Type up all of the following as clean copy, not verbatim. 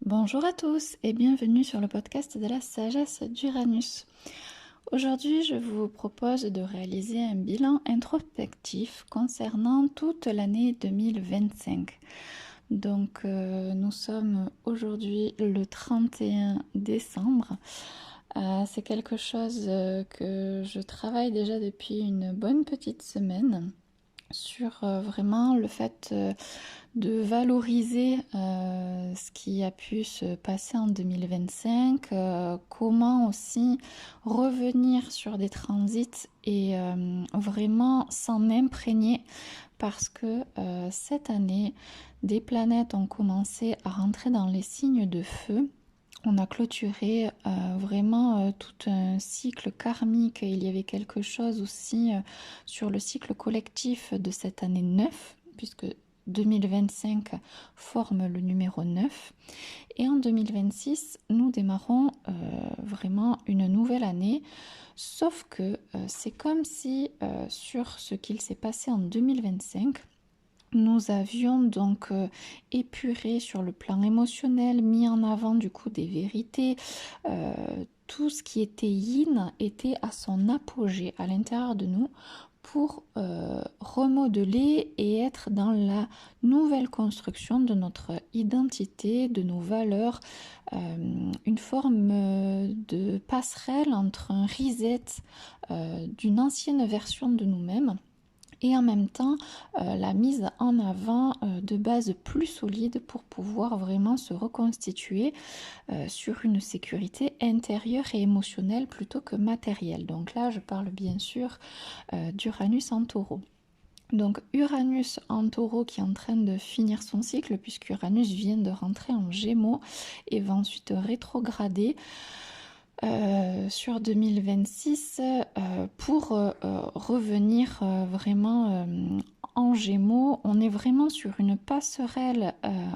Bonjour à tous et bienvenue sur le podcast de la sagesse d'Uranus. Aujourd'hui, je vous propose de réaliser un bilan introspectif concernant toute l'année 2025. Donc, nous sommes aujourd'hui le 31 décembre. C'est quelque chose que je travaille déjà depuis une bonne petite semaine sur vraiment le fait de valoriser ce qui a pu se passer en 2025, comment aussi revenir sur des transits et vraiment s'en imprégner parce que cette année, des planètes ont commencé à rentrer dans les signes de feu. On a clôturé vraiment tout un cycle karmique. Il y avait quelque chose aussi sur le cycle collectif de cette année 9, puisque 2025 forme le numéro 9. Et en 2026, nous démarrons vraiment une nouvelle année. Sauf que c'est comme si sur ce qu'il s'est passé en 2025, nous avions donc épuré sur le plan émotionnel, mis en avant du coup des vérités. Tout ce qui était yin était à son apogée à l'intérieur de nous pour remodeler et être dans la nouvelle construction de notre identité, de nos valeurs, une forme de passerelle entre un reset d'une ancienne version de nous-mêmes et en même temps la mise en avant de bases plus solides pour pouvoir vraiment se reconstituer sur une sécurité intérieure et émotionnelle plutôt que matérielle. Donc là, je parle bien sûr d'Uranus en taureau. Donc Uranus en taureau qui est en train de finir son cycle puisqu'Uranus vient de rentrer en Gémeaux et va ensuite rétrograder sur 2026 pour revenir vraiment en Gémeaux. On est vraiment sur une passerelle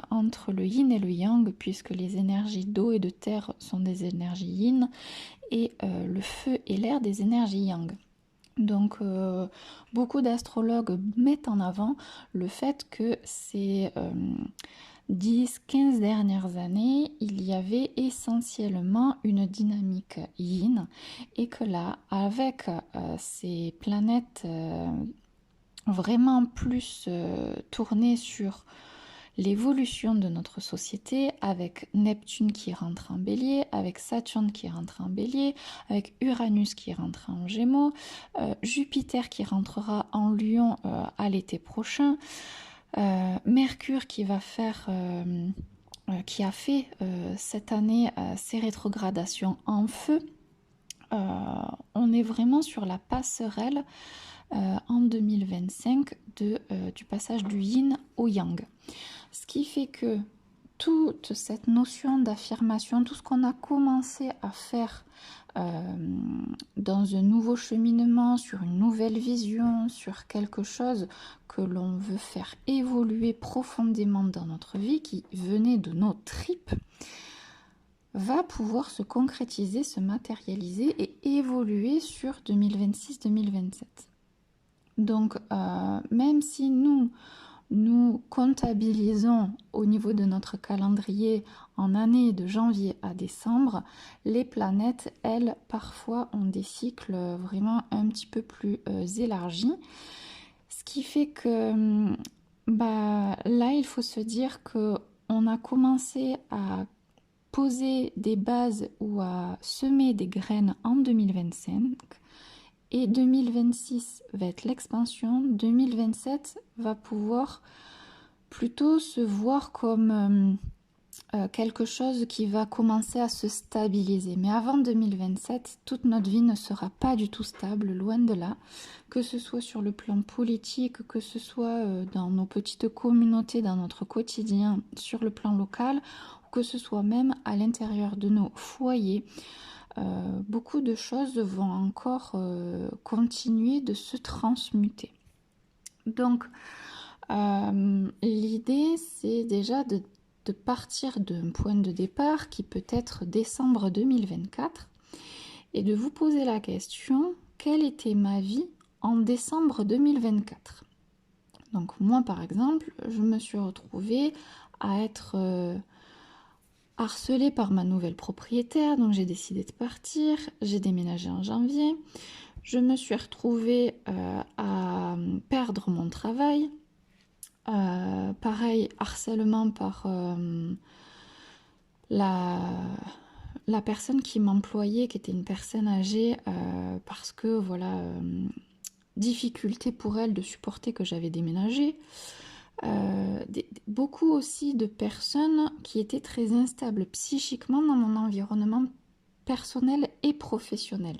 entre le yin et le yang puisque les énergies d'eau et de terre sont des énergies yin et le feu et l'air des énergies yang. Donc beaucoup d'astrologues mettent en avant le fait que ces 10-15 dernières années, il y avait essentiellement une dynamique yin et que là, avec ces planètes vraiment plus tournées sur l'évolution de notre société, avec Neptune qui rentre en bélier, avec Saturne qui rentre en bélier, avec Uranus qui rentre en gémeaux, Jupiter qui rentrera en lion à l'été prochain, Mercure qui va faire qui a fait cette année ses rétrogradations en feu. On est vraiment sur la passerelle en 2025 du passage du yin au yang. Ce qui fait que toute cette notion d'affirmation, tout ce qu'on a commencé à faire dans un nouveau cheminement, sur une nouvelle vision, sur quelque chose que l'on veut faire évoluer profondément dans notre vie, qui venait de nos tripes, va pouvoir se concrétiser, se matérialiser et évoluer sur 2026-2027. Donc, même si nous comptabilisons au niveau de notre calendrier en année de janvier à décembre, les planètes, elles, parfois ont des cycles vraiment un petit peu plus élargis. Ce qui fait que là, il faut se dire qu'on a commencé à poser des bases ou à semer des graines en 2025. Et 2026 va être l'expansion, 2027 va pouvoir plutôt se voir comme quelque chose qui va commencer à se stabiliser. Mais avant 2027, toute notre vie ne sera pas du tout stable, loin de là, que ce soit sur le plan politique, que ce soit dans nos petites communautés, dans notre quotidien, sur le plan local, ou que ce soit même à l'intérieur de nos foyers. Beaucoup de choses vont encore continuer de se transmuter. Donc, l'idée, c'est déjà de partir d'un point de départ qui peut être décembre 2024 et de vous poser la question, quelle était ma vie en décembre 2024 ? Donc moi, par exemple, je me suis retrouvée à être harcelée par ma nouvelle propriétaire, donc j'ai décidé de partir. J'ai déménagé en janvier. Je me suis retrouvée à perdre mon travail. Pareil, harcèlement par la personne qui m'employait, qui était une personne âgée, parce que voilà, difficulté pour elle de supporter que j'avais déménagé. Beaucoup aussi de personnes qui étaient très instables psychiquement dans mon environnement personnel et professionnel.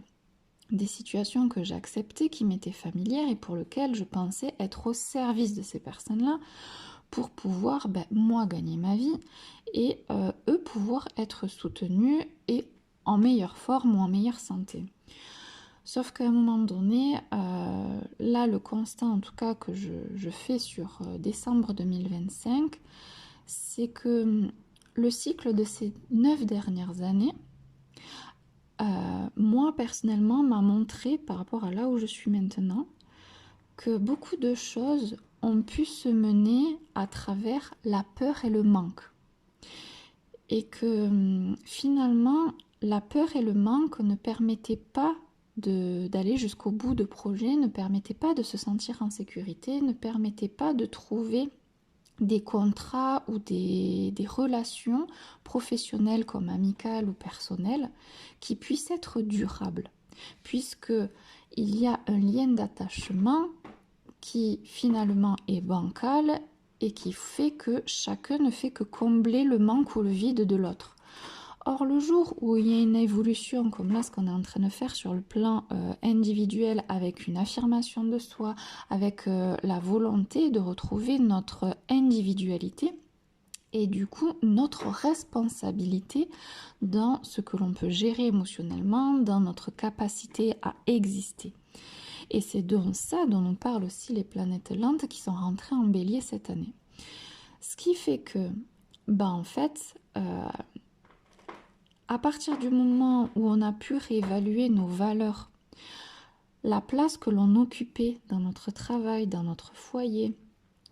Des situations que j'acceptais, qui m'étaient familières et pour lesquelles je pensais être au service de ces personnes-là pour pouvoir, moi, gagner ma vie et eux pouvoir être soutenus et en meilleure forme ou en meilleure santé. Sauf qu'à un moment donné, là, le constat en tout cas que je fais sur décembre 2025, c'est que le cycle de ces 9 dernières années, moi personnellement, m'a montré par rapport à là où je suis maintenant, que beaucoup de choses ont pu se mener à travers la peur et le manque. Et que finalement, la peur et le manque ne permettaient pas d'aller jusqu'au bout de projets, ne permettaient pas de se sentir en sécurité, ne permettaient pas de trouver des contrats ou des relations professionnelles comme amicales ou personnelles qui puissent être durables, puisque il y a un lien d'attachement qui finalement est bancal et qui fait que chacun ne fait que combler le manque ou le vide de l'autre. Or, le jour où il y a une évolution, comme là ce qu'on est en train de faire sur le plan individuel, avec une affirmation de soi, avec la volonté de retrouver notre individualité, et du coup notre responsabilité dans ce que l'on peut gérer émotionnellement, dans notre capacité à exister. Et c'est donc ça dont nous parlent aussi les planètes lentes qui sont rentrées en bélier cette année. Ce qui fait que, en fait, à partir du moment où on a pu réévaluer nos valeurs, la place que l'on occupait dans notre travail, dans notre foyer,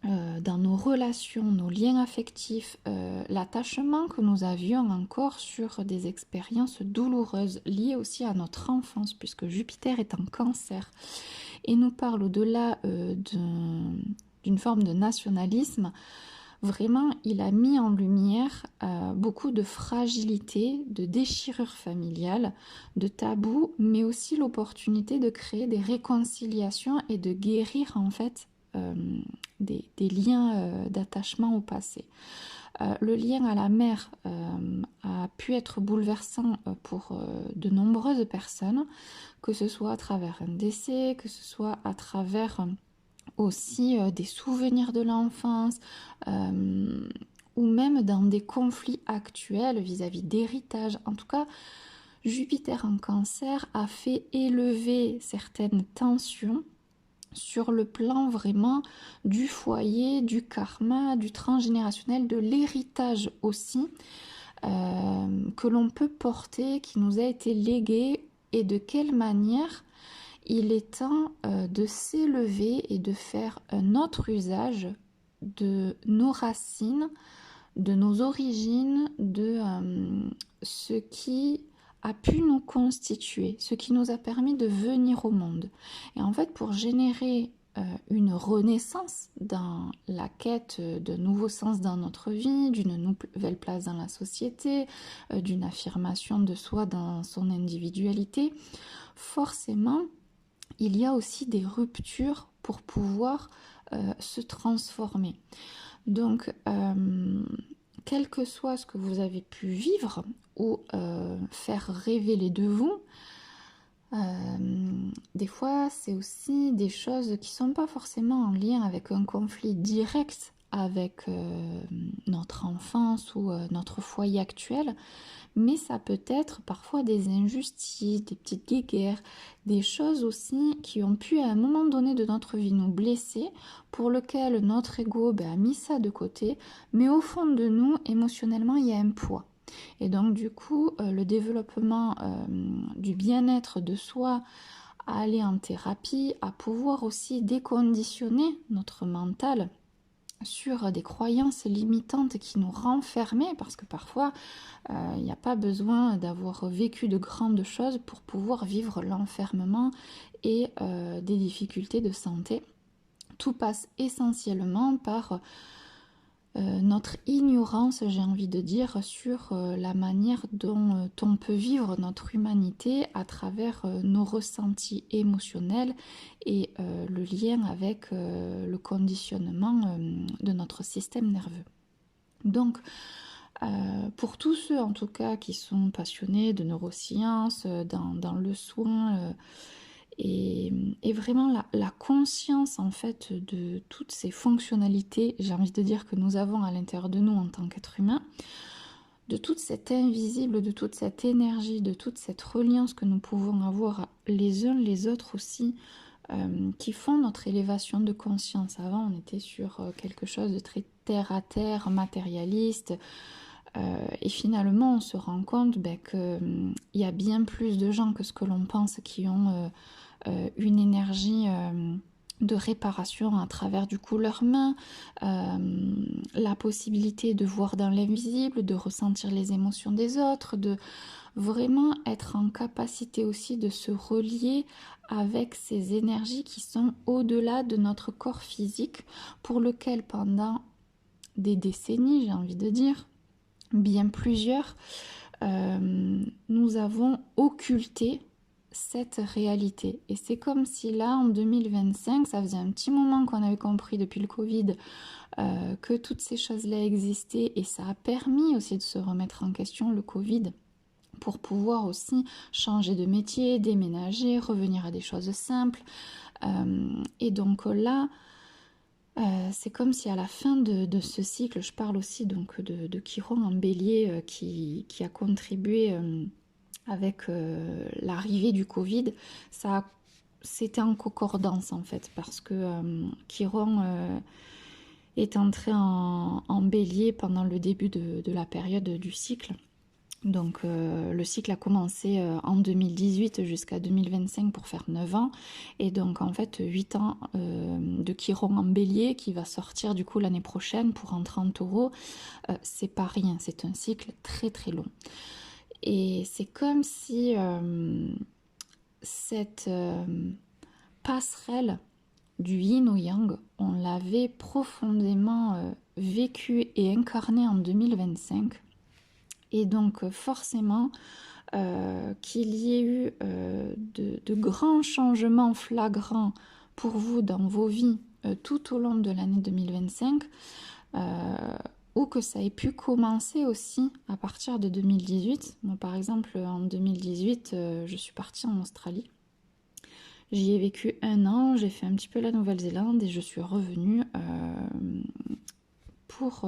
dans nos relations, nos liens affectifs, l'attachement que nous avions encore sur des expériences douloureuses liées aussi à notre enfance, puisque Jupiter est en Cancer et nous parle au-delà d'une forme de nationalisme. Vraiment, il a mis en lumière beaucoup de fragilité, de déchirures familiales, de tabous, mais aussi l'opportunité de créer des réconciliations et de guérir en fait des liens d'attachement au passé. Le lien à la mère a pu être bouleversant pour de nombreuses personnes, que ce soit à travers un décès, que ce soit à travers aussi des souvenirs de l'enfance, ou même dans des conflits actuels vis-à-vis d'héritage. En tout cas, Jupiter en Cancer a fait élever certaines tensions sur le plan vraiment du foyer, du karma, du transgénérationnel, de l'héritage aussi, que l'on peut porter, qui nous a été légué, et de quelle manière il est temps de s'élever et de faire un autre usage de nos racines, de nos origines, de ce qui a pu nous constituer, ce qui nous a permis de venir au monde. Et en fait, pour générer une renaissance dans la quête de nouveaux sens dans notre vie, d'une nouvelle place dans la société, d'une affirmation de soi dans son individualité, forcément, il y a aussi des ruptures pour pouvoir se transformer. Donc, quel que soit ce que vous avez pu vivre ou faire révéler de vous, des fois c'est aussi des choses qui ne sont pas forcément en lien avec un conflit direct avec notre enfance ou notre foyer actuel, mais ça peut être parfois des injustices, des petites guéguerres, des choses aussi qui ont pu à un moment donné de notre vie nous blesser, pour lequel notre ego a mis ça de côté, mais au fond de nous, émotionnellement, il y a un poids. Et donc du coup, le développement du bien-être de soi, à aller en thérapie, à pouvoir aussi déconditionner notre mental sur des croyances limitantes qui nous renfermaient, parce que parfois, il n'y a pas besoin d'avoir vécu de grandes choses pour pouvoir vivre l'enfermement et des difficultés de santé. Tout passe essentiellement par notre ignorance, j'ai envie de dire, sur la manière dont on peut vivre notre humanité à travers nos ressentis émotionnels et le lien avec le conditionnement de notre système nerveux. Donc, pour tous ceux en tout cas qui sont passionnés de neurosciences, dans le soin, et vraiment la conscience en fait de toutes ces fonctionnalités, j'ai envie de dire que nous avons à l'intérieur de nous en tant qu'être humain, de toute cette invisible, de toute cette énergie, de toute cette reliance que nous pouvons avoir les uns les autres aussi, qui font notre élévation de conscience. Avant, on était sur quelque chose de très terre à terre, matérialiste, et finalement, on se rend compte qu'il y a bien plus de gens que ce que l'on pense qui ont une énergie de réparation à travers du coup leurs mains, la possibilité de voir dans l'invisible, de ressentir les émotions des autres, de vraiment être en capacité aussi de se relier avec ces énergies qui sont au-delà de notre corps physique, pour lequel pendant des décennies, j'ai envie de dire, bien plusieurs, nous avons occulté cette réalité. Et c'est comme si là, en 2025, ça faisait un petit moment qu'on avait compris depuis le Covid que toutes ces choses-là existaient, et ça a permis aussi de se remettre en question, le Covid, pour pouvoir aussi changer de métier, déménager, revenir à des choses simples. Et donc là, c'est comme si à la fin de ce cycle, je parle aussi donc de Chiron en Bélier qui a contribué avec l'arrivée du Covid, c'était en concordance en fait, parce que Chiron est entré en Bélier pendant le début de la période du cycle. Donc le cycle a commencé en 2018 jusqu'à 2025 pour faire 9 ans. Et donc en fait 8 ans de Chiron en Bélier qui va sortir du coup l'année prochaine pour rentrer en Taureau. C'est pas rien, c'est un cycle très très long. Et c'est comme si cette passerelle du yin au yang, on l'avait profondément vécue et incarnée en 2025. Et donc forcément qu'il y ait eu de grands changements flagrants pour vous dans vos vies tout au long de l'année 2025, ou que ça ait pu commencer aussi à partir de 2018. Moi par exemple en 2018 je suis partie en Australie. J'y ai vécu 1 an, j'ai fait un petit peu la Nouvelle-Zélande et je suis revenue pour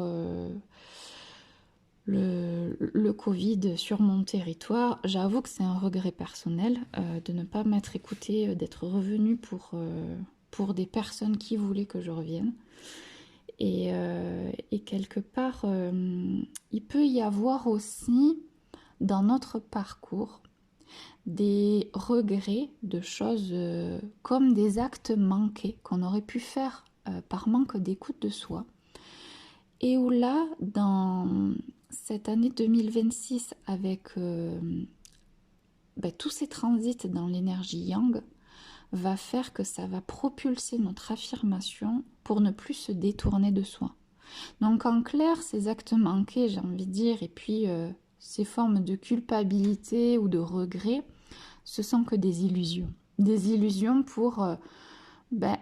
le Covid sur mon territoire. J'avoue que c'est un regret personnel de ne pas m'être écoutée, d'être revenue pour des personnes qui voulaient que je revienne. Et quelque part, il peut y avoir aussi dans notre parcours des regrets de choses comme des actes manqués qu'on aurait pu faire par manque d'écoute de soi. Et où là, dans cette année 2026, avec tous ces transits dans l'énergie yang, va faire que ça va propulser notre affirmation pour ne plus se détourner de soi. Donc en clair, ces actes manqués, j'ai envie de dire, et puis ces formes de culpabilité ou de regret, ce sont que des illusions. Des illusions pour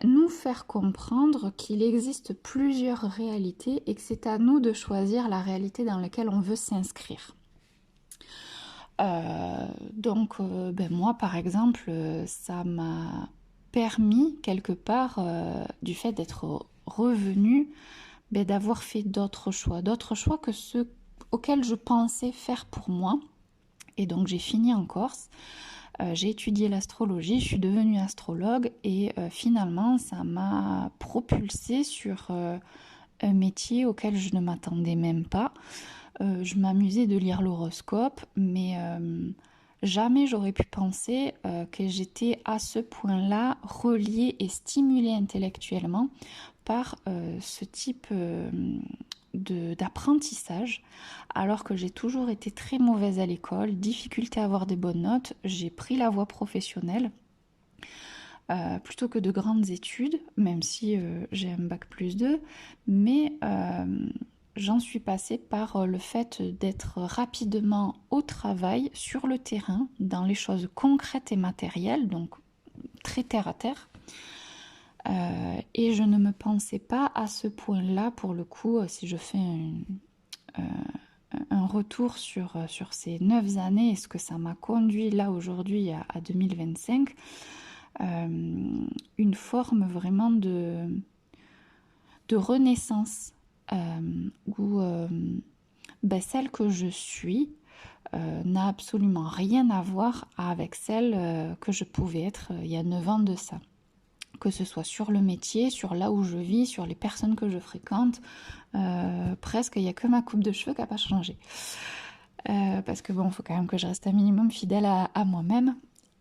nous faire comprendre qu'il existe plusieurs réalités et que c'est à nous de choisir la réalité dans laquelle on veut s'inscrire. Donc moi par exemple, ça m'a permis quelque part, du fait d'être revenue, d'avoir fait d'autres choix que ceux auxquels je pensais faire pour moi. Et donc j'ai fini en Corse, j'ai étudié l'astrologie, je suis devenue astrologue et finalement ça m'a propulsée sur un métier auquel je ne m'attendais même pas. Je m'amusais de lire l'horoscope, mais jamais j'aurais pu penser que j'étais à ce point-là reliée et stimulée intellectuellement par ce type d'apprentissage, alors que j'ai toujours été très mauvaise à l'école, difficulté à avoir des bonnes notes. J'ai pris la voie professionnelle plutôt que de grandes études, même si j'ai un bac+2, mais j'en suis passée par le fait d'être rapidement au travail, sur le terrain, dans les choses concrètes et matérielles, donc très terre à terre. Et je ne me pensais pas à ce point-là, pour le coup, si je fais un retour sur ces 9 années et ce que ça m'a conduit là aujourd'hui à 2025, une forme vraiment de renaissance où celle que je suis n'a absolument rien à voir avec celle que je pouvais être il y a 9 ans de ça. Que ce soit sur le métier, sur là où je vis, sur les personnes que je fréquente, presque il n'y a que ma coupe de cheveux qui n'a pas changé. Parce que bon, il faut quand même que je reste un minimum fidèle à moi-même.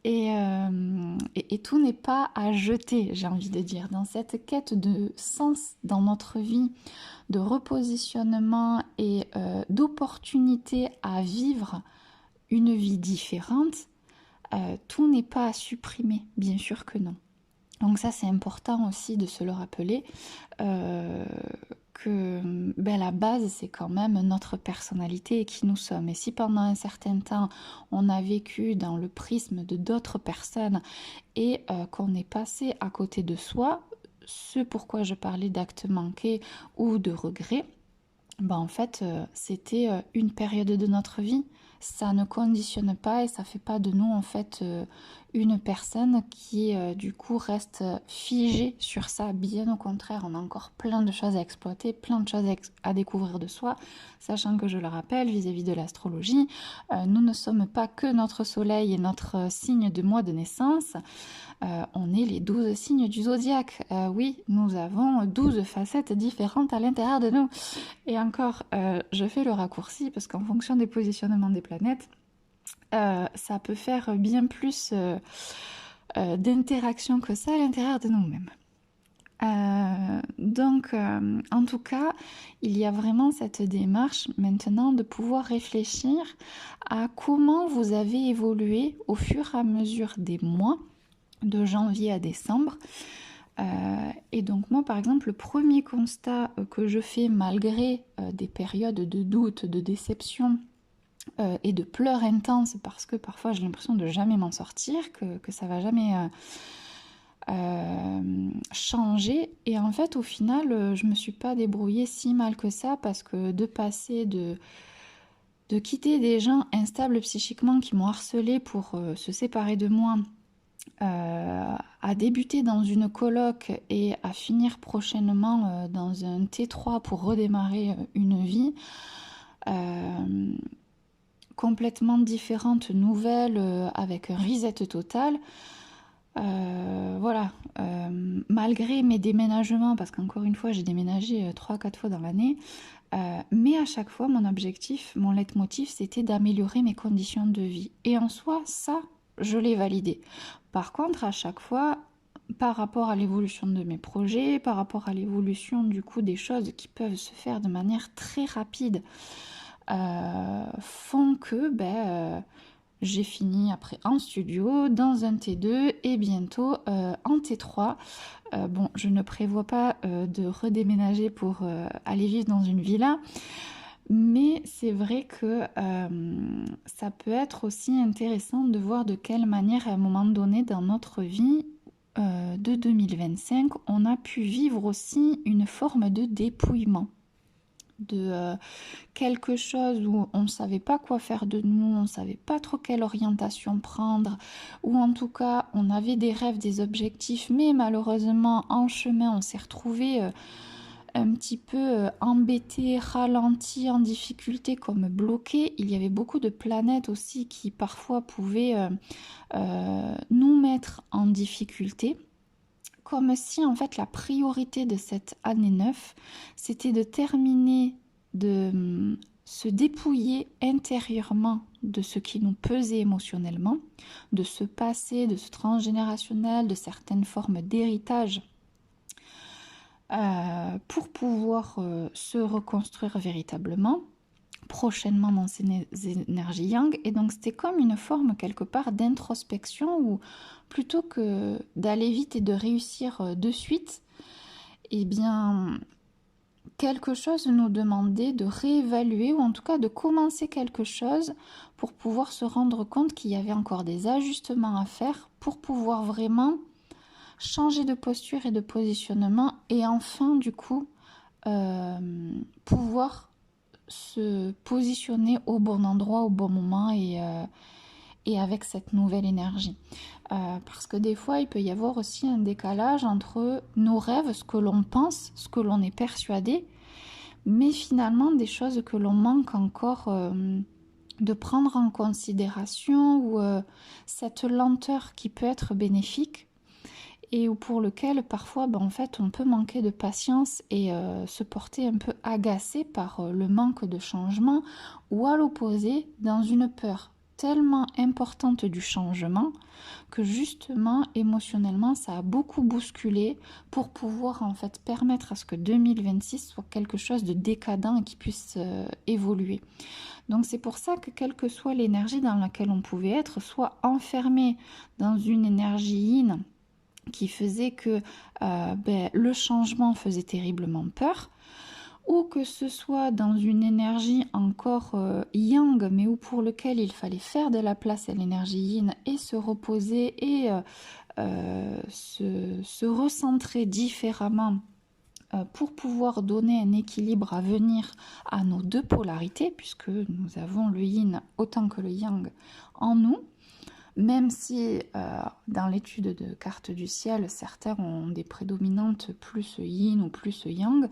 Et tout n'est pas à jeter, j'ai envie de dire. Dans cette quête de sens dans notre vie, de repositionnement et d'opportunité à vivre une vie différente, tout n'est pas à supprimer, bien sûr que non. Donc ça, c'est important aussi de se le rappeler, que la base, c'est quand même notre personnalité et qui nous sommes. Et si pendant un certain temps, on a vécu dans le prisme de d'autres personnes et qu'on est passé à côté de soi, ce pourquoi je parlais d'actes manqués ou de regrets, en fait, c'était une période de notre vie. Ça ne conditionne pas et ça fait pas de nous en fait une personne qui du coup reste figée sur ça. Bien au contraire, on a encore plein de choses à exploiter, plein de choses à découvrir de soi, sachant que je le rappelle vis-à-vis de l'astrologie, nous ne sommes pas que notre soleil et notre signe de mois de naissance. On est les 12 signes du zodiaque. Oui, nous avons 12 facettes différentes à l'intérieur de nous. Et encore, je fais le raccourci parce qu'en fonction des positionnements des planètes, ça peut faire bien plus d'interaction que ça à l'intérieur de nous-mêmes. Donc, en tout cas, il y a vraiment cette démarche maintenant de pouvoir réfléchir à comment vous avez évolué au fur et à mesure des mois, de janvier à décembre. Et donc moi, par exemple, le premier constat que je fais malgré des périodes de doute, de déception et de pleurs intenses, parce que parfois j'ai l'impression de jamais m'en sortir, que ça va jamais changer. Et en fait, au final, je me suis pas débrouillée si mal que ça, parce que de passer de quitter des gens instables psychiquement qui m'ont harcelée pour se séparer de moi, à débuter dans une coloc et à finir prochainement dans un T3 pour redémarrer une vie complètement différente, nouvelle, avec un reset total. Voilà, malgré mes déménagements, parce qu'encore une fois j'ai déménagé 3-4 fois dans l'année, mais à chaque fois mon objectif, mon leitmotiv, c'était d'améliorer mes conditions de vie. Et en soi, ça, je l'ai validé. Par contre, à chaque fois, par rapport à l'évolution de mes projets, par rapport à l'évolution du coup des choses qui peuvent se faire de manière très rapide, font que j'ai fini après en studio, dans un T2 et bientôt en T3. Bon, je ne prévois pas de redéménager pour aller vivre dans une villa, mais c'est vrai que ça peut être aussi intéressant de voir de quelle manière, à un moment donné dans notre vie de 2025, on a pu vivre aussi une forme de dépouillement. De quelque chose où on ne savait pas quoi faire de nous, on ne savait pas trop quelle orientation prendre, ou en tout cas on avait des rêves, des objectifs, mais malheureusement en chemin on s'est retrouvé un petit peu embêté, ralenti, en difficulté, comme bloqué. Il y avait beaucoup de planètes aussi qui parfois pouvaient nous mettre en difficulté. Comme si en fait la priorité de cette année 9, c'était de terminer, de se dépouiller intérieurement de ce qui nous pesait émotionnellement, de ce passé, de ce transgénérationnel, de certaines formes d'héritage pour pouvoir se reconstruire véritablement prochainement dans ces énergies yang. Et donc c'était comme une forme quelque part d'introspection où plutôt que d'aller vite et de réussir de suite, eh bien quelque chose nous demandait de réévaluer ou en tout cas de commencer quelque chose pour pouvoir se rendre compte qu'il y avait encore des ajustements à faire pour pouvoir vraiment changer de posture et de positionnement et enfin du coup pouvoir se positionner au bon endroit, au bon moment et avec cette nouvelle énergie. Parce que des fois, il peut y avoir aussi un décalage entre nos rêves, ce que l'on pense, ce que l'on est persuadé, mais finalement des choses que l'on manque encore de prendre en considération ou cette lenteur qui peut être bénéfique et pour lequel parfois en fait on peut manquer de patience et se porter un peu agacé par le manque de changement ou à l'opposé dans une peur tellement importante du changement que justement émotionnellement ça a beaucoup bousculé pour pouvoir en fait permettre à ce que 2026 soit quelque chose de décadent et qui puisse évoluer. Donc c'est pour ça que quelle que soit l'énergie dans laquelle on pouvait être, soit enfermé dans une énergie yin qui faisait que le changement faisait terriblement peur, ou que ce soit dans une énergie encore yang, mais où pour lequel il fallait faire de la place à l'énergie yin et se reposer et se recentrer différemment pour pouvoir donner un équilibre à venir à nos deux polarités, puisque nous avons le yin autant que le yang en nous. Même si dans l'étude de carte du ciel, certains ont des prédominantes plus yin ou plus yang,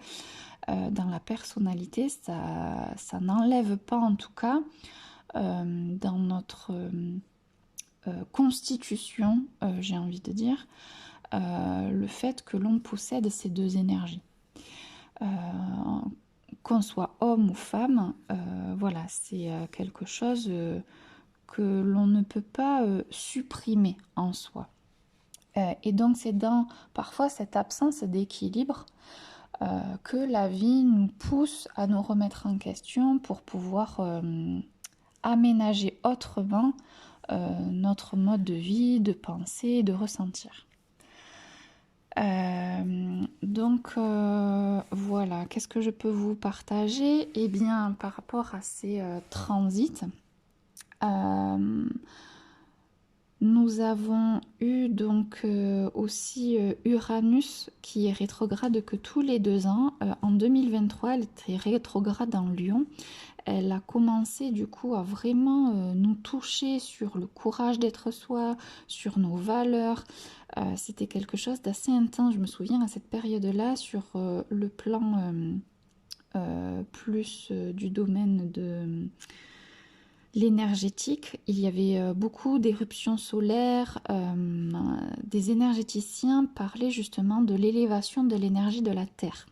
dans la personnalité, ça n'enlève pas en tout cas dans notre constitution, j'ai envie de dire, le fait que l'on possède ces deux énergies. Qu'on soit homme ou femme, voilà, c'est quelque chose que l'on ne peut pas supprimer en soi. Et donc c'est dans parfois cette absence d'équilibre que la vie nous pousse à nous remettre en question pour pouvoir aménager autrement notre mode de vie, de penser, de ressentir. Voilà, qu'est-ce que je peux vous partager? Eh bien, par rapport à ces transits, nous avons eu donc aussi Uranus qui est rétrograde que tous les 2 ans. En 2023, elle était rétrograde en Lion. Elle a commencé du coup à vraiment nous toucher sur le courage d'être soi, sur nos valeurs. C'était quelque chose d'assez intense, je me souviens à cette période-là, sur le plan plus du domaine de l'énergétique. Il y avait beaucoup d'éruptions solaires. Des énergéticiens parlaient justement de l'élévation de l'énergie de la Terre.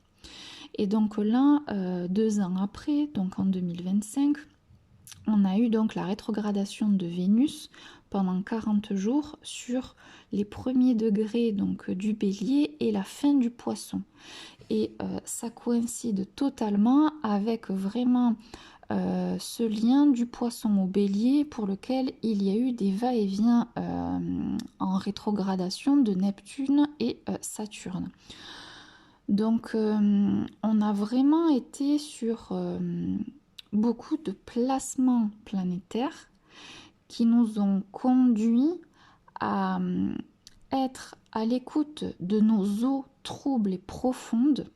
Et donc là, 2 ans après, donc en 2025, on a eu donc la rétrogradation de Vénus pendant 40 jours sur les premiers degrés donc, du Bélier et la fin du Poisson. Et ça coïncide totalement avec vraiment ce lien du Poisson au Bélier pour lequel il y a eu des va-et-vient en rétrogradation de Neptune et Saturne. Donc on a vraiment été sur beaucoup de placements planétaires qui nous ont conduits à être à l'écoute de nos eaux troubles et profondes,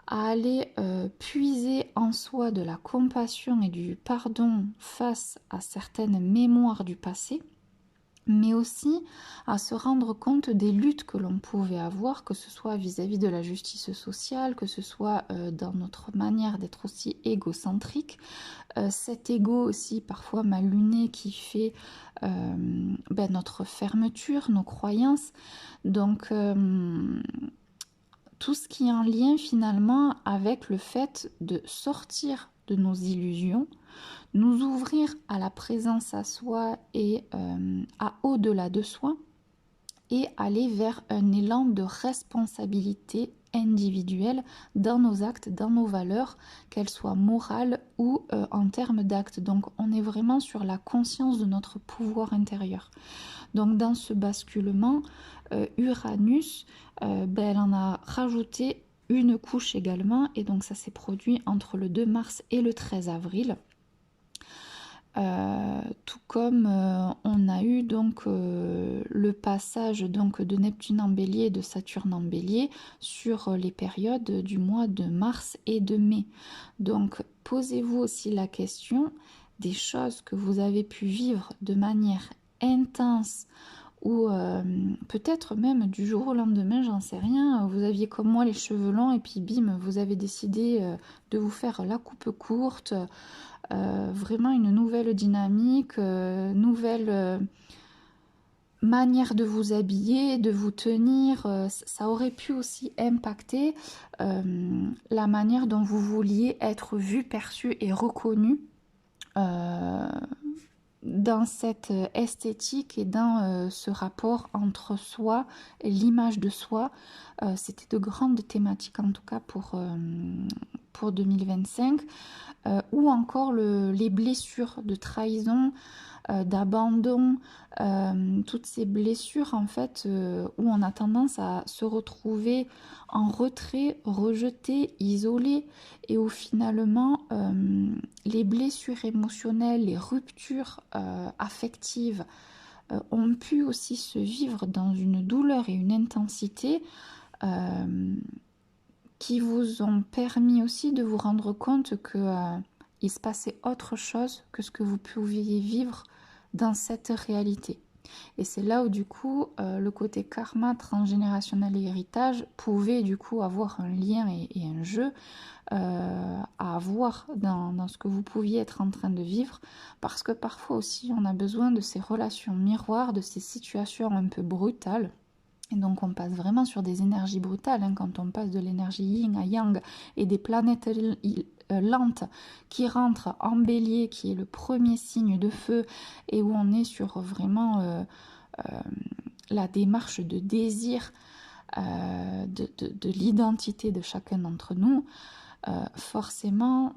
à aller puiser en soi de la compassion et du pardon face à certaines mémoires du passé, mais aussi à se rendre compte des luttes que l'on pouvait avoir, que ce soit vis-à-vis de la justice sociale, que ce soit dans notre manière d'être aussi égocentrique, cet ego aussi parfois mal luné qui fait notre fermeture, nos croyances. Donc tout ce qui est en lien finalement avec le fait de sortir de nos illusions, nous ouvrir à la présence à soi et à au-delà de soi et aller vers un élan de responsabilité individuelle dans nos actes, dans nos valeurs, qu'elles soient morales ou en termes d'actes. Donc on est vraiment sur la conscience de notre pouvoir intérieur. Donc dans ce basculement, Uranus, elle en a rajouté une couche également, et donc ça s'est produit entre le 2 mars et le 13 avril. Tout comme on a eu donc le passage donc de Neptune en Bélier et de Saturne en Bélier sur les périodes du mois de mars et de mai. Donc posez-vous aussi la question des choses que vous avez pu vivre de manière intense ou peut-être même du jour au lendemain, j'en sais rien, vous aviez comme moi les cheveux longs et puis bim, vous avez décidé de vous faire la coupe courte, vraiment une nouvelle dynamique, nouvelle manière de vous habiller, de vous tenir. Ça aurait pu aussi impacter la manière dont vous vouliez être vu, perçu et reconnu dans cette esthétique et dans ce rapport entre soi et l'image de soi. C'était de grandes thématiques en tout cas pour 2025. Ou encore les blessures de trahison, d'abandon, toutes ces blessures en fait où on a tendance à se retrouver en retrait, rejeté, isolé, et où finalement les blessures émotionnelles, les ruptures affectives ont pu aussi se vivre dans une douleur et une intensité qui vous ont permis aussi de vous rendre compte que il se passait autre chose que ce que vous pouviez vivre dans cette réalité. Et c'est là où du coup le côté karma transgénérationnel et héritage pouvait du coup avoir un lien et un jeu à avoir dans ce que vous pouviez être en train de vivre, parce que parfois aussi on a besoin de ces relations miroirs, de ces situations un peu brutales. Et donc on passe vraiment sur des énergies brutales quand on passe de l'énergie yin à yang et des planètes lentes qui rentrent en bélier, qui est le premier signe de feu, et où on est sur vraiment la démarche de désir de l'identité de chacun d'entre nous. Forcément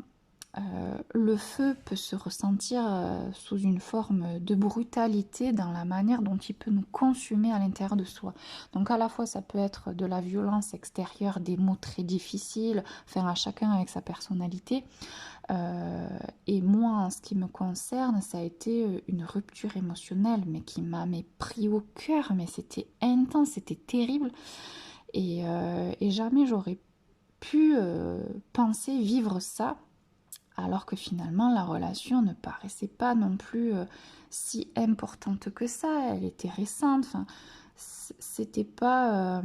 le feu peut se ressentir sous une forme de brutalité dans la manière dont il peut nous consumer à l'intérieur de soi. Donc à la fois ça peut être de la violence extérieure, des mots très difficiles, enfin à chacun avec sa personnalité. Et moi en ce qui me concerne, ça a été une rupture émotionnelle mais qui m'a pris au cœur, mais c'était intense, c'était terrible, et jamais j'aurais pu penser vivre ça, alors que finalement la relation ne paraissait pas non plus si importante que ça. Elle était récente, enfin, c'était pas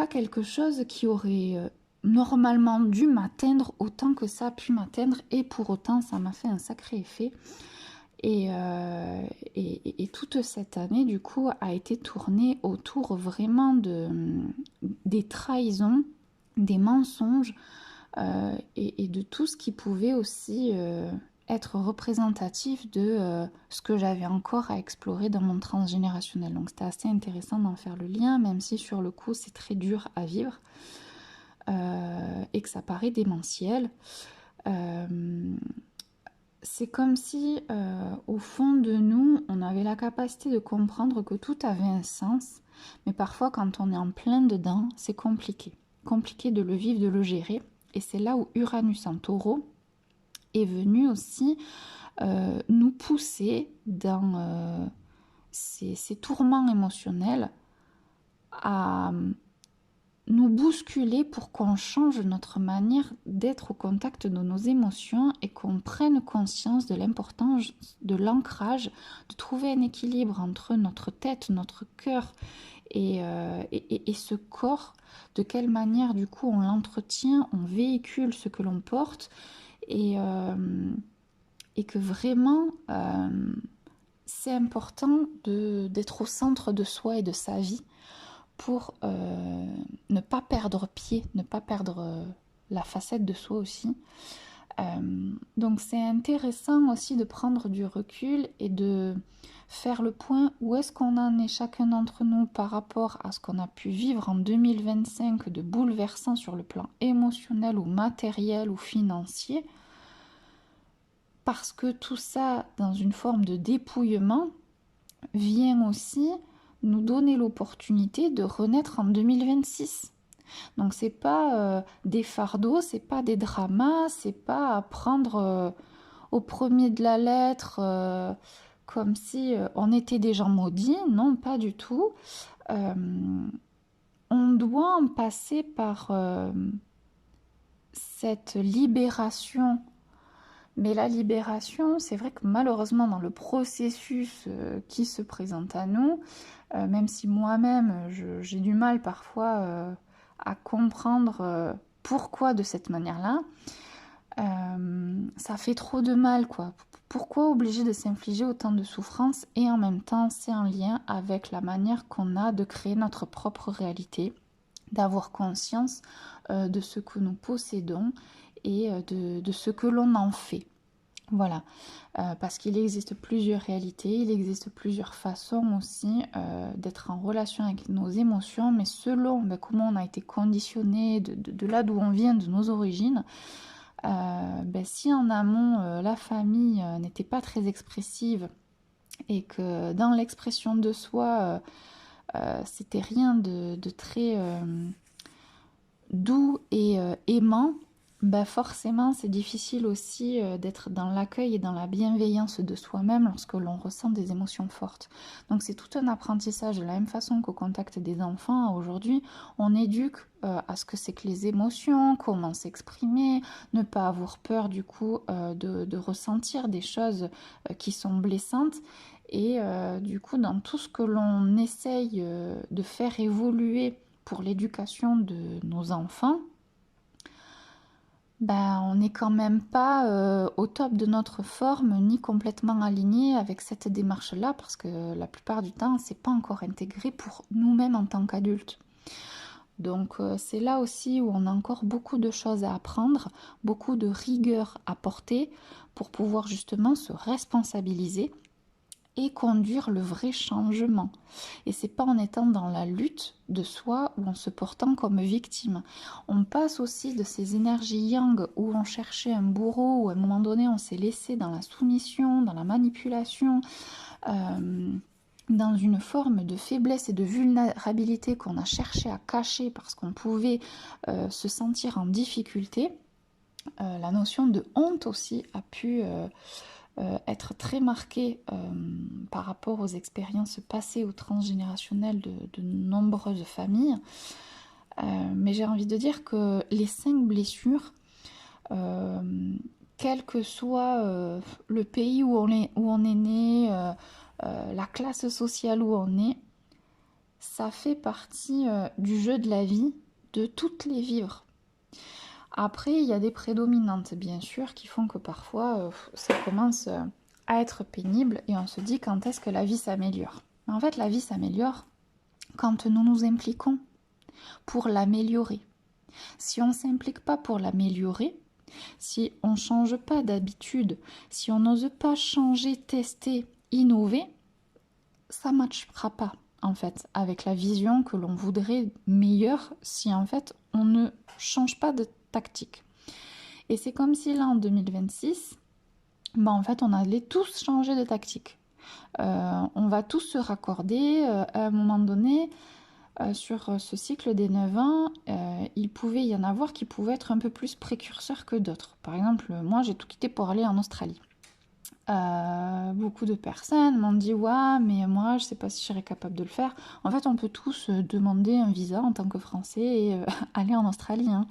quelque chose qui aurait normalement dû m'atteindre autant que ça a pu m'atteindre, et pour autant ça m'a fait un sacré effet. Et toute cette année du coup a été tournée autour vraiment des trahisons, des mensonges, et de tout ce qui pouvait aussi être représentatif de ce que j'avais encore à explorer dans mon transgénérationnel. Donc c'était assez intéressant d'en faire le lien, même si sur le coup c'est très dur à vivre et que ça paraît démentiel. C'est comme si au fond de nous on avait la capacité de comprendre que tout avait un sens, mais parfois quand on est en plein dedans c'est compliqué de le vivre, de le gérer. Et c'est là où Uranus en Taureau est venu aussi nous pousser dans ces tourments émotionnels, à nous bousculer pour qu'on change notre manière d'être au contact de nos émotions et qu'on prenne conscience de l'importance de l'ancrage, de trouver un équilibre entre notre tête, notre cœur et ce corps, de quelle manière du coup on l'entretient, on véhicule ce que l'on porte, et que vraiment c'est important d'être au centre de soi et de sa vie pour ne pas perdre pied, ne pas perdre la facette de soi aussi. Donc c'est intéressant aussi de prendre du recul et de faire le point où est-ce qu'on en est chacun d'entre nous par rapport à ce qu'on a pu vivre en 2025 de bouleversant sur le plan émotionnel ou matériel ou financier, parce que tout ça, dans une forme de dépouillement, vient aussi nous donner l'opportunité de renaître en 2026. Donc c'est pas des fardeaux, c'est pas des dramas, c'est pas à prendre au premier de la lettre comme si on était des gens maudits, non pas du tout. Euh, on doit en passer par cette libération. Mais la libération, c'est vrai que malheureusement dans le processus qui se présente à nous, même si moi-même j'ai du mal parfois à comprendre pourquoi de cette manière-là, ça fait trop de mal, quoi. Pourquoi obligé de s'infliger autant de souffrance? Et en même temps, c'est en lien avec la manière qu'on a de créer notre propre réalité, d'avoir conscience de ce que nous possédons et de ce que l'on en fait. Voilà, parce qu'il existe plusieurs réalités, il existe plusieurs façons aussi d'être en relation avec nos émotions, mais selon comment on a été conditionné, de là d'où on vient, de nos origines, si en amont la famille n'était pas très expressive et que dans l'expression de soi c'était rien de très doux et aimant, forcément c'est difficile aussi d'être dans l'accueil et dans la bienveillance de soi-même lorsque l'on ressent des émotions fortes. Donc c'est tout un apprentissage, de la même façon qu'au contact des enfants. Aujourd'hui, on éduque à ce que c'est que les émotions, comment s'exprimer, ne pas avoir peur du coup de ressentir des choses qui sont blessantes. Et du coup, dans tout ce que l'on essaye de faire évoluer pour l'éducation de nos enfants, on n'est quand même pas au top de notre forme ni complètement aligné avec cette démarche-là parce que la plupart du temps, c'est pas encore intégré pour nous-mêmes en tant qu'adultes. Donc c'est là aussi où on a encore beaucoup de choses à apprendre, beaucoup de rigueur à porter pour pouvoir justement se responsabiliser et conduire le vrai changement. Et c'est pas en étant dans la lutte de soi ou en se portant comme victime. On passe aussi de ces énergies yang où on cherchait un bourreau, où à un moment donné on s'est laissé dans la soumission, dans la manipulation, dans une forme de faiblesse et de vulnérabilité qu'on a cherché à cacher parce qu'on pouvait se sentir en difficulté. La notion de honte aussi a pu être très marquée par rapport aux expériences passées ou transgénérationnelles de nombreuses familles. Mais j'ai envie de dire que les 5 blessures, quel que soit le pays où on est né, la classe sociale où on est, ça fait partie du jeu de la vie, de toutes les vivre. Après, il y a des prédominantes, bien sûr, qui font que parfois, ça commence à être pénible et on se dit quand est-ce que la vie s'améliore. Mais en fait, la vie s'améliore quand nous nous impliquons pour l'améliorer. Si on ne s'implique pas pour l'améliorer, si on ne change pas d'habitude, si on n'ose pas changer, tester, innover, ça ne matchera pas en fait avec la vision que l'on voudrait meilleure si en fait on ne change pas de tactique. Et c'est comme si là en 2026, en fait on allait tous changer de tactique. On va tous se raccorder à un moment donné sur ce cycle des 9 ans, il pouvait y en avoir qui pouvaient être un peu plus précurseurs que d'autres. Par exemple, moi j'ai tout quitté pour aller en Australie. Beaucoup de personnes m'ont dit ouais mais moi je sais pas si je serais capable de le faire. En fait on peut tous demander un visa en tant que Français et aller en Australie hein.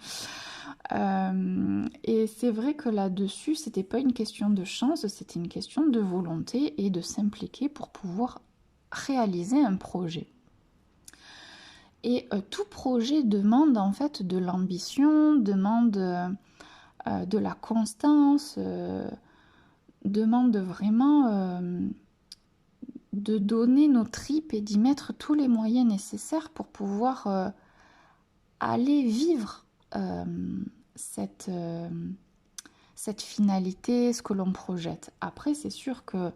Et c'est vrai que là-dessus c'était pas une question de chance, c'était une question de volonté et de s'impliquer pour pouvoir réaliser un projet. Et tout projet demande en fait de l'ambition, demande de la constance, demande vraiment de donner nos tripes et d'y mettre tous les moyens nécessaires pour pouvoir aller vivre cette cette finalité, ce que l'on projette. Après, c'est sûr que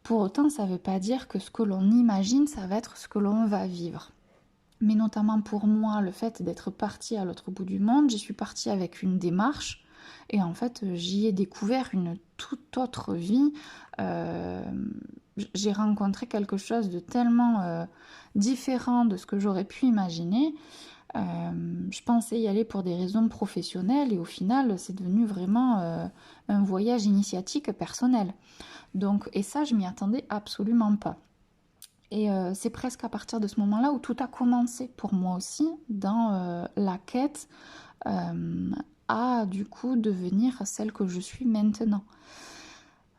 pour autant, ça ne veut pas dire que ce que l'on imagine, ça va être ce que l'on va vivre. Mais notamment pour moi, le fait d'être partie à l'autre bout du monde, j'y suis partie avec une démarche et en fait, j'y ai découvert une toute autre vie. J'ai rencontré quelque chose de tellement différent de ce que j'aurais pu imaginer. Je pensais y aller pour des raisons professionnelles et au final, c'est devenu vraiment un voyage initiatique personnel. Donc, et ça, je m'y attendais absolument pas. Et c'est presque à partir de ce moment-là où tout a commencé pour moi aussi dans la quête à du coup devenir celle que je suis maintenant.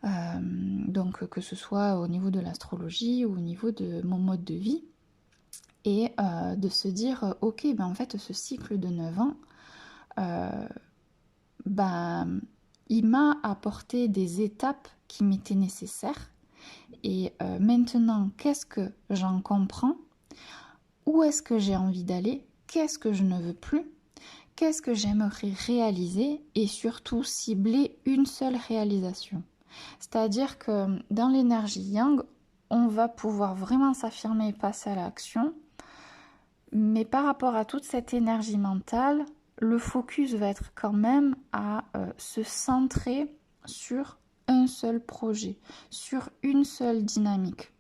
Donc que ce soit au niveau de l'astrologie ou au niveau de mon mode de vie. Et de se dire, ok, ben en fait ce cycle de 9 ans, ben, il m'a apporté des étapes qui m'étaient nécessaires. Et maintenant, qu'est-ce que j'en comprends? Où est-ce que j'ai envie d'aller? Qu'est-ce que je ne veux plus? Qu'est-ce que j'aimerais réaliser? Et surtout, cibler une seule réalisation. C'est-à-dire que dans l'énergie yang, on va pouvoir vraiment s'affirmer et passer à l'action. Mais par rapport à toute cette énergie mentale, le focus va être quand même à se centrer sur un seul projet, sur une seule dynamique.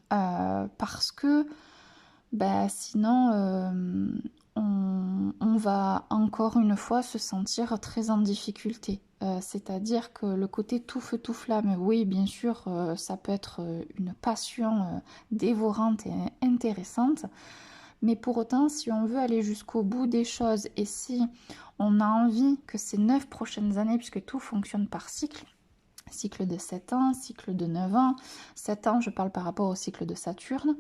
Parce que sinon, on va encore une fois se sentir très en difficulté. C'est-à-dire que le côté tout feu tout flamme, oui, bien sûr, ça peut être une passion dévorante et intéressante. Mais pour autant, si on veut aller jusqu'au bout des choses et si on a envie que ces 9 prochaines années, puisque tout fonctionne par cycle de 7 ans, cycle de 9 ans, 7 ans, je parle par rapport au cycle de Saturne,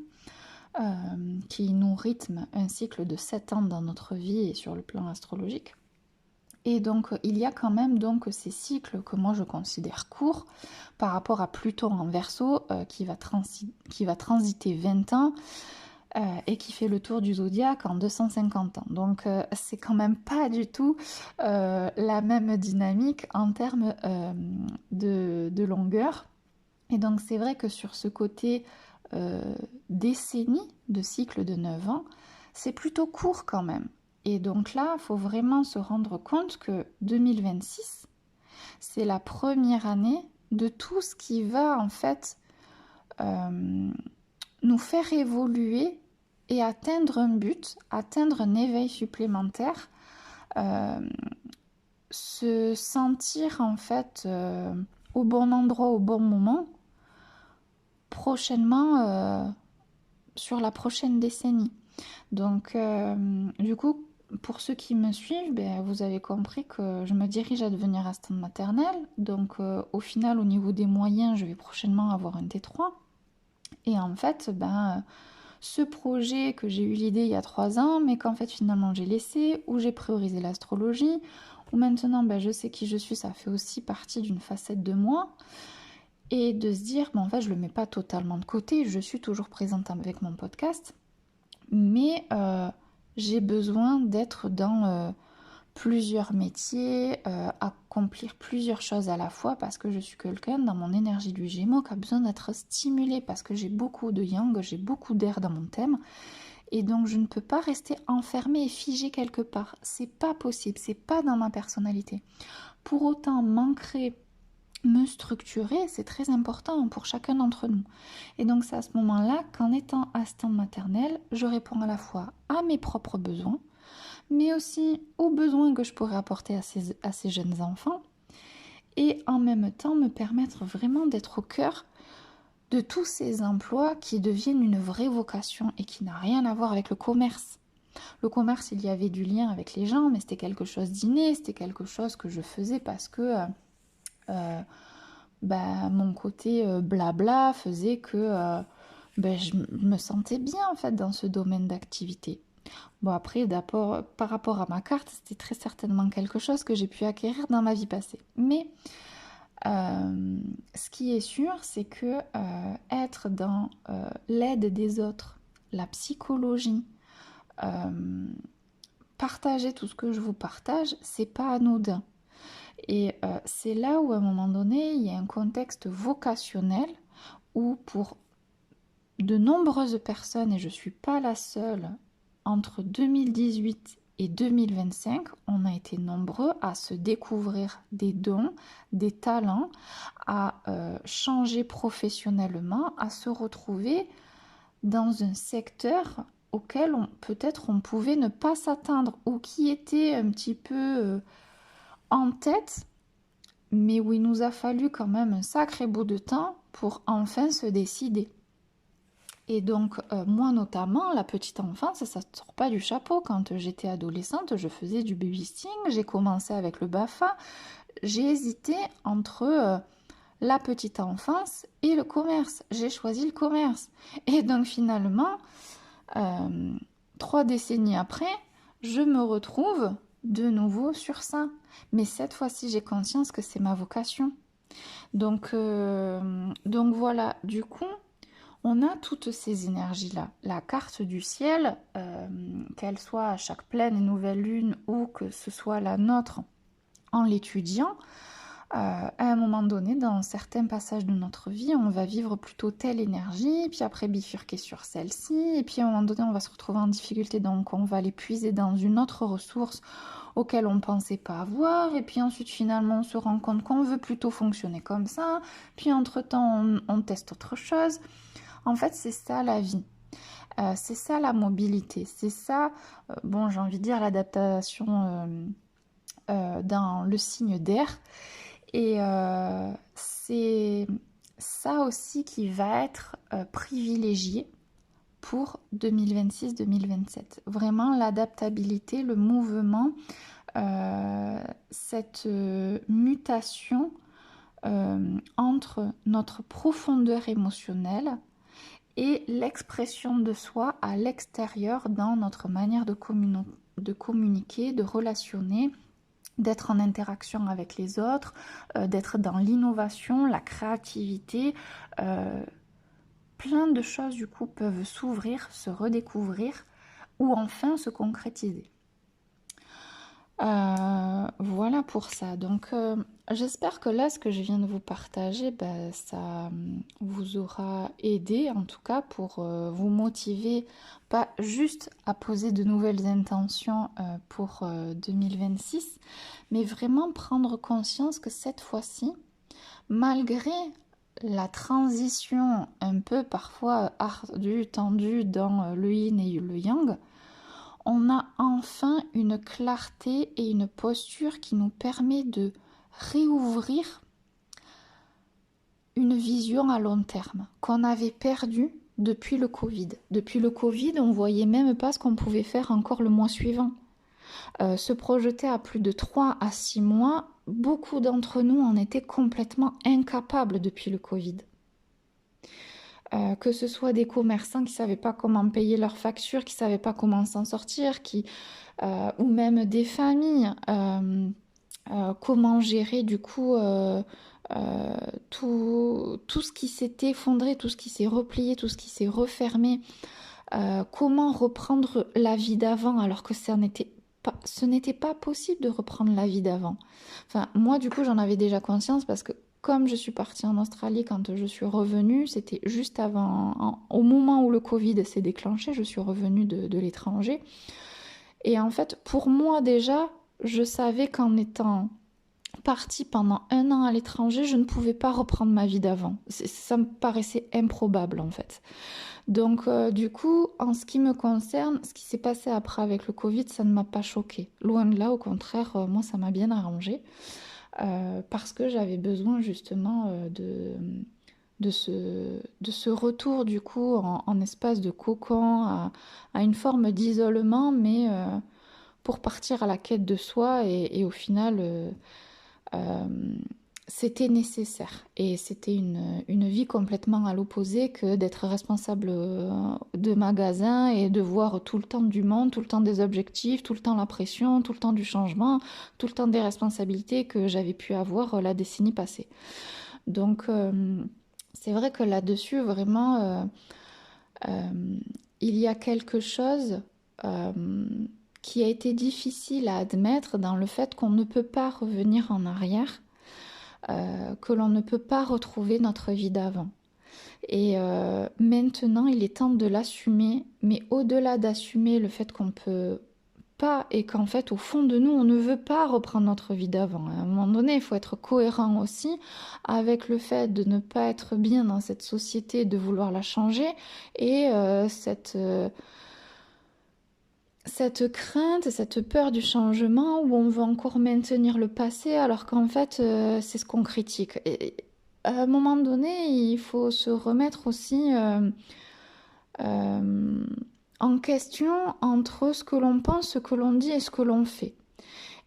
qui nous rythme un cycle de 7 ans dans notre vie et sur le plan astrologique. Et donc, il y a quand même donc ces cycles que moi je considère courts par rapport à Pluton en Verseau qui va transiter 20 ans et qui fait le tour du zodiaque en 250 ans. Donc c'est quand même pas du tout la même dynamique en termes de longueur. Et donc c'est vrai que sur ce côté décennie de cycle de 9 ans, c'est plutôt court quand même. Et donc là, il faut vraiment se rendre compte que 2026, c'est la première année de tout ce qui va en fait nous faire évoluer et atteindre un but, atteindre un éveil supplémentaire, se sentir en fait au bon endroit, au bon moment, prochainement sur la prochaine décennie. Donc du coup, pour ceux qui me suivent, vous avez compris que je me dirige à devenir assistante maternelle. Donc au final, au niveau des moyens, je vais prochainement avoir un T3. Et en fait, ce projet que j'ai eu l'idée il y a 3 ans, mais qu'en fait finalement j'ai laissé, où j'ai priorisé l'astrologie, où maintenant je sais qui je suis, ça fait aussi partie d'une facette de moi. Et de se dire, en fait je le mets pas totalement de côté, je suis toujours présente avec mon podcast, mais j'ai besoin d'être dans plusieurs métiers, accomplir plusieurs choses à la fois parce que je suis quelqu'un dans mon énergie du Gémeaux qui a besoin d'être stimulé parce que j'ai beaucoup de yang, j'ai beaucoup d'air dans mon thème et donc je ne peux pas rester enfermée et figée quelque part. C'est pas possible, c'est pas dans ma personnalité. Pour autant, m'ancrer, me structurer, c'est très important pour chacun d'entre nous. Et donc c'est à ce moment-là qu'en étant assistante maternelle, je réponds à la fois à mes propres besoins, mais aussi aux besoins que je pourrais apporter à ces jeunes enfants, et en même temps me permettre vraiment d'être au cœur de tous ces emplois qui deviennent une vraie vocation et qui n'a rien à voir avec le commerce. Le commerce, il y avait du lien avec les gens, mais c'était quelque chose d'inné, c'était quelque chose que je faisais parce que mon côté blabla faisait que je me sentais bien en fait dans ce domaine d'activité. Bon après, par rapport à ma carte, c'était très certainement quelque chose que j'ai pu acquérir dans ma vie passée. Mais ce qui est sûr, c'est que être dans l'aide des autres, la psychologie, partager tout ce que je vous partage, c'est pas anodin. Et c'est là où à un moment donné, il y a un contexte vocationnel où pour de nombreuses personnes, et je ne suis pas la seule, entre 2018 et 2025, on a été nombreux à se découvrir des dons, des talents, à changer professionnellement, à se retrouver dans un secteur auquel peut-être on pouvait ne pas s'attendre ou qui était un petit peu en tête, mais où il nous a fallu quand même un sacré bout de temps pour enfin se décider. Et donc, moi notamment, la petite enfance, ça ne sort pas du chapeau. Quand j'étais adolescente, je faisais du babysitting, j'ai commencé avec le BAFA, j'ai hésité entre la petite enfance et le commerce. J'ai choisi le commerce. Et donc finalement, 3 décennies après, je me retrouve de nouveau sur ça. Mais cette fois-ci, j'ai conscience que c'est ma vocation. Donc voilà, du coup, on a toutes ces énergies-là. La carte du ciel, qu'elle soit à chaque pleine et nouvelle lune ou que ce soit la nôtre en l'étudiant, à un moment donné, dans certains passages de notre vie, on va vivre plutôt telle énergie, puis après bifurquer sur celle-ci, et puis à un moment donné, on va se retrouver en difficulté, donc on va les puiser dans une autre ressource auquel on ne pensait pas avoir, et puis ensuite finalement on se rend compte qu'on veut plutôt fonctionner comme ça, puis entre-temps on teste autre chose. En fait, c'est ça la vie. C'est ça la mobilité. C'est ça, bon, j'ai envie de dire l'adaptation dans le signe d'air. Et c'est ça aussi qui va être privilégié pour 2026-2027. Vraiment l'adaptabilité, le mouvement, cette mutation entre notre profondeur émotionnelle et l'expression de soi à l'extérieur dans notre manière de communiquer, de relationner, d'être en interaction avec les autres, d'être dans l'innovation, la créativité. Plein de choses du coup peuvent s'ouvrir, se redécouvrir ou enfin se concrétiser. Voilà pour ça. Donc, j'espère que là, ce que je viens de vous partager, ça vous aura aidé, en tout cas, pour vous motiver, pas juste à poser de nouvelles intentions pour 2026, mais vraiment prendre conscience que cette fois-ci, malgré la transition un peu parfois ardue, tendue dans le yin et le yang, on a enfin une clarté et une posture qui nous permet de réouvrir une vision à long terme qu'on avait perdue depuis le Covid. Depuis le Covid, on ne voyait même pas ce qu'on pouvait faire encore le mois suivant. Se projeter à plus de 3 à 6 mois, beaucoup d'entre nous en étaient complètement incapables depuis le Covid. Que ce soit des commerçants qui ne savaient pas comment payer leurs factures, qui ne savaient pas comment s'en sortir, ou même des familles, comment gérer du coup tout ce qui s'est effondré, tout ce qui s'est replié, tout ce qui s'est refermé, comment reprendre la vie d'avant alors que ce n'était pas possible de reprendre la vie d'avant. Enfin, moi du coup j'en avais déjà conscience parce que comme je suis partie en Australie quand je suis revenue, c'était juste avant, au moment où le Covid s'est déclenché, je suis revenue de l'étranger. Et en fait, pour moi déjà, je savais qu'en étant partie pendant 1 an à l'étranger, je ne pouvais pas reprendre ma vie d'avant. Ça me paraissait improbable en fait. Donc du coup, en ce qui me concerne, ce qui s'est passé après avec le Covid, ça ne m'a pas choquée. Loin de là, au contraire, moi ça m'a bien arrangée. Parce que j'avais besoin justement de ce retour du coup en espace de cocon, à une forme d'isolement, mais pour partir à la quête de soi et au final, c'était nécessaire et c'était une vie complètement à l'opposé que d'être responsable de magasin et de voir tout le temps du monde, tout le temps des objectifs, tout le temps la pression, tout le temps du changement, tout le temps des responsabilités que j'avais pu avoir la décennie passée. Donc c'est vrai que là-dessus, vraiment, il y a quelque chose qui a été difficile à admettre dans le fait qu'on ne peut pas revenir en arrière, que l'on ne peut pas retrouver notre vie d'avant. Et maintenant, il est temps de l'assumer, mais au-delà d'assumer le fait qu'on peut pas et qu'en fait, au fond de nous, on ne veut pas reprendre notre vie d'avant. À un moment donné, il faut être cohérent aussi avec le fait de ne pas être bien dans cette société, de vouloir la changer et cette crainte, cette peur du changement où on veut encore maintenir le passé alors qu'en fait, c'est ce qu'on critique. Et à un moment donné, il faut se remettre aussi euh, en question entre ce que l'on pense, ce que l'on dit et ce que l'on fait.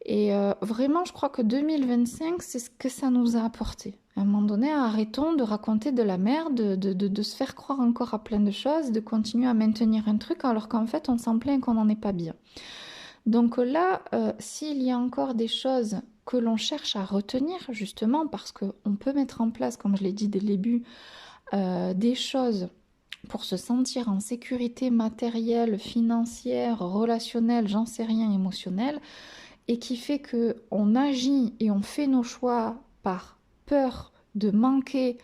Et vraiment, je crois que 2025, c'est ce que ça nous a apporté. À un moment donné, arrêtons de raconter de la merde, de se faire croire encore à plein de choses, de continuer à maintenir un truc alors qu'en fait, on s'en plaint qu'on n'en est pas bien. Donc là, s'il y a encore des choses que l'on cherche à retenir, justement, parce qu'on peut mettre en place, comme je l'ai dit dès le début, des choses pour se sentir en sécurité matérielle, financière, relationnelle, j'en sais rien, émotionnelle, et qui fait qu'on agit et on fait nos choix par peur de manquer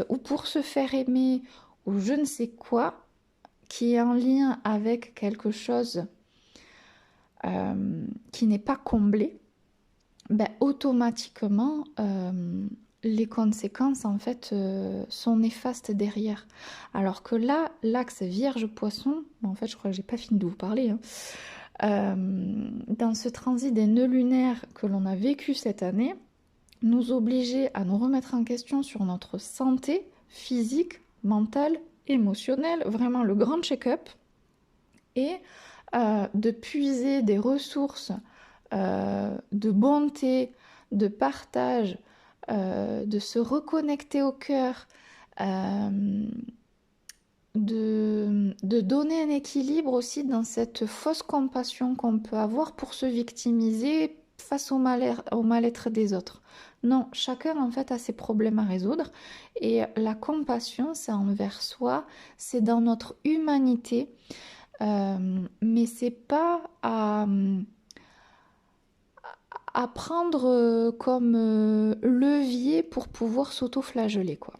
ou pour se faire aimer ou je ne sais quoi, qui est en lien avec quelque chose qui n'est pas comblé, ben, automatiquement, les conséquences en fait sont néfastes derrière. Alors que là, l'axe Vierge-Poisson, en fait je crois que j'ai pas fini de vous parler, dans ce transit des nœuds lunaires que l'on a vécu cette année, nous obligeait à nous remettre en question sur notre santé physique, mentale, émotionnelle, vraiment le grand check-up, et de puiser des ressources de bonté, de partage, de se reconnecter au cœur, de donner un équilibre aussi dans cette fausse compassion qu'on peut avoir pour se victimiser face au mal-être des autres. Non, chacun en fait a ses problèmes à résoudre et la compassion, c'est envers soi, c'est dans notre humanité, mais c'est pas à prendre comme levier pour pouvoir s'auto-flageller, quoi.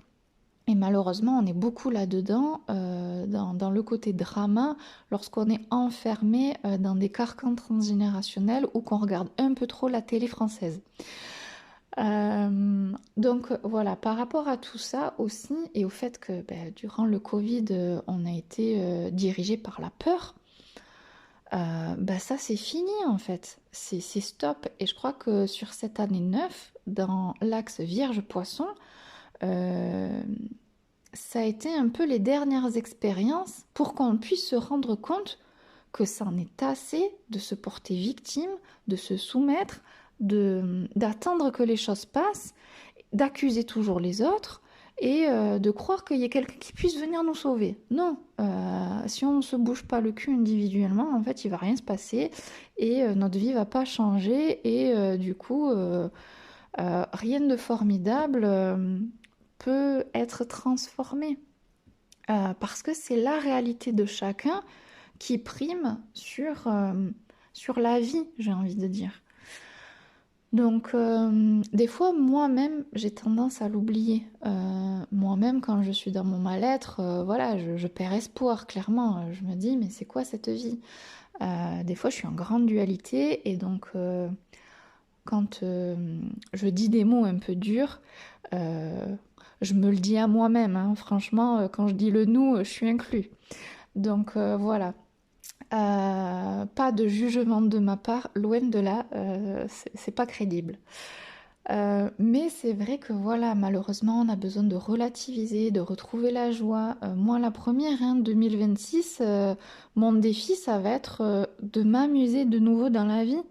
Et malheureusement, on est beaucoup là-dedans, dans le côté drama, lorsqu'on est enfermé dans des carcans transgénérationnels ou qu'on regarde un peu trop la télé française. Donc voilà, par rapport à tout ça aussi, et au fait que durant le Covid, on a été dirigé par la peur, ça c'est fini en fait, c'est stop. Et je crois que sur cette année 9, dans l'axe Vierge-Poisson, ça a été un peu les dernières expériences pour qu'on puisse se rendre compte que ça en est assez de se porter victime, de se soumettre, d'attendre que les choses passent, d'accuser toujours les autres et de croire qu'il y ait quelqu'un qui puisse venir nous sauver. Non, si on ne se bouge pas le cul individuellement, en fait, il va rien se passer et notre vie va pas changer et du coup, rien de formidable peut être transformé. Parce que c'est la réalité de chacun qui prime sur la vie, j'ai envie de dire. Donc, des fois, moi-même, j'ai tendance à l'oublier. Moi-même, quand je suis dans mon mal-être, voilà, je perds espoir, clairement. Je me dis, mais c'est quoi cette vie? Des fois, je suis en grande dualité et donc, quand je dis des mots un peu durs, je me le dis à moi-même, hein. Franchement, quand je dis le nous, je suis inclus. Donc voilà. Pas de jugement de ma part, loin de là, c'est pas crédible. Mais c'est vrai que voilà, malheureusement, on a besoin de relativiser, de retrouver la joie. Moi, la première, 2026, mon défi, ça va être de m'amuser de nouveau dans la vie.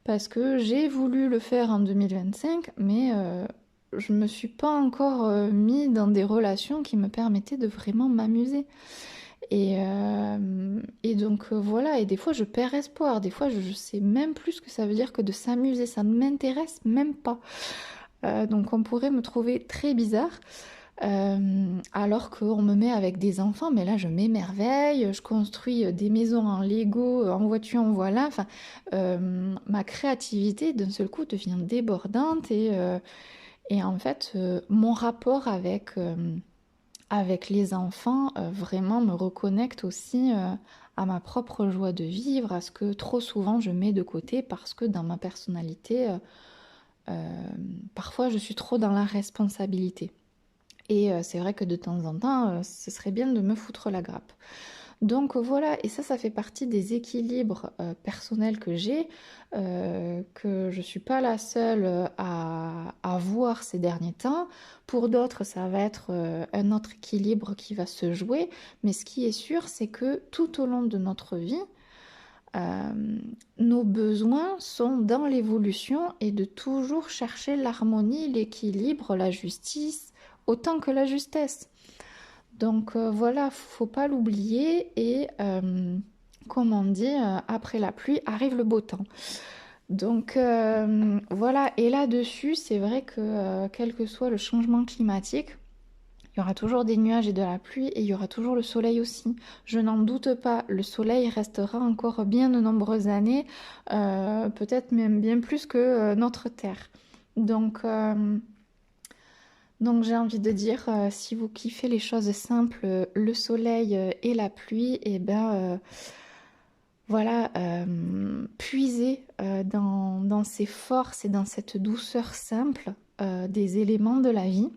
Parce que j'ai voulu le faire en 2025, mais je me suis pas encore mis dans des relations qui me permettaient de vraiment m'amuser. Et donc voilà, et des fois je perds espoir, des fois je sais même plus ce que ça veut dire que de s'amuser, ça ne m'intéresse même pas. Donc on pourrait me trouver très bizarre. Alors qu'on me met avec des enfants, mais là je m'émerveille, je construis des maisons en Lego, en voiture, en voilà. Enfin, ma créativité d'un seul coup devient débordante et en fait, mon rapport avec les enfants vraiment me reconnecte aussi à ma propre joie de vivre, à ce que trop souvent je mets de côté parce que dans ma personnalité, parfois je suis trop dans la responsabilité. Et c'est vrai que de temps en temps, ce serait bien de me foutre la grappe. Donc voilà, et ça fait partie des équilibres personnels que j'ai, que je ne suis pas la seule à voir ces derniers temps. Pour d'autres, ça va être un autre équilibre qui va se jouer, mais ce qui est sûr, c'est que tout au long de notre vie, nos besoins sont dans l'évolution et de toujours chercher l'harmonie, l'équilibre, la justice, autant que la justesse. Donc voilà, faut pas l'oublier et comme on dit, après la pluie arrive le beau temps. Donc voilà, et là-dessus, c'est vrai que quel que soit le changement climatique, il y aura toujours des nuages et de la pluie et il y aura toujours le soleil aussi. Je n'en doute pas, le soleil restera encore bien de nombreuses années, peut-être même bien plus que notre Terre. Donc, euh, donc j'ai envie de dire, si vous kiffez les choses simples, le soleil et la pluie, et ben voilà, puisez dans ces forces et dans cette douceur simple des éléments de la vie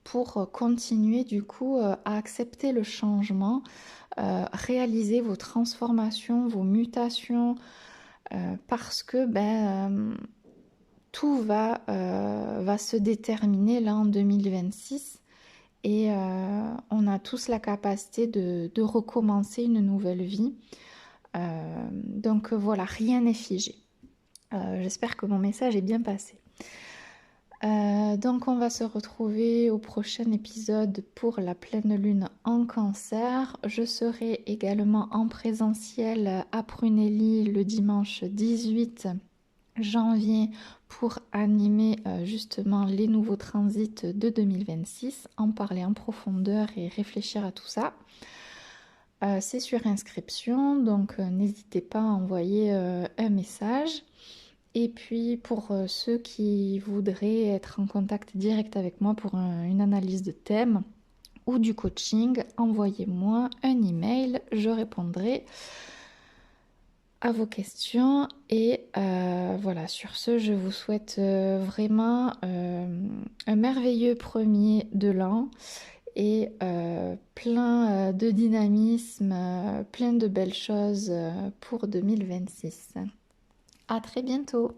pour continuer du coup à accepter le changement, réaliser vos transformations, vos mutations, parce que tout va se déterminer là en 2026 et on a tous la capacité de recommencer une nouvelle vie. Donc voilà, rien n'est figé. J'espère que mon message est bien passé. Donc on va se retrouver au prochain épisode pour la pleine lune en Cancer. Je serai également en présentiel à Prunelli le dimanche 18 janvier pour animer justement les nouveaux transits de 2026, en parler en profondeur et réfléchir à tout ça. C'est sur inscription, donc n'hésitez pas à envoyer un message. Et puis pour ceux qui voudraient être en contact direct avec moi pour une analyse de thème ou du coaching, envoyez-moi un email, je répondrai à vos questions. Et voilà, sur ce, je vous souhaite vraiment un merveilleux premier de l'an et plein de dynamisme, plein de belles choses pour 2026. À très bientôt!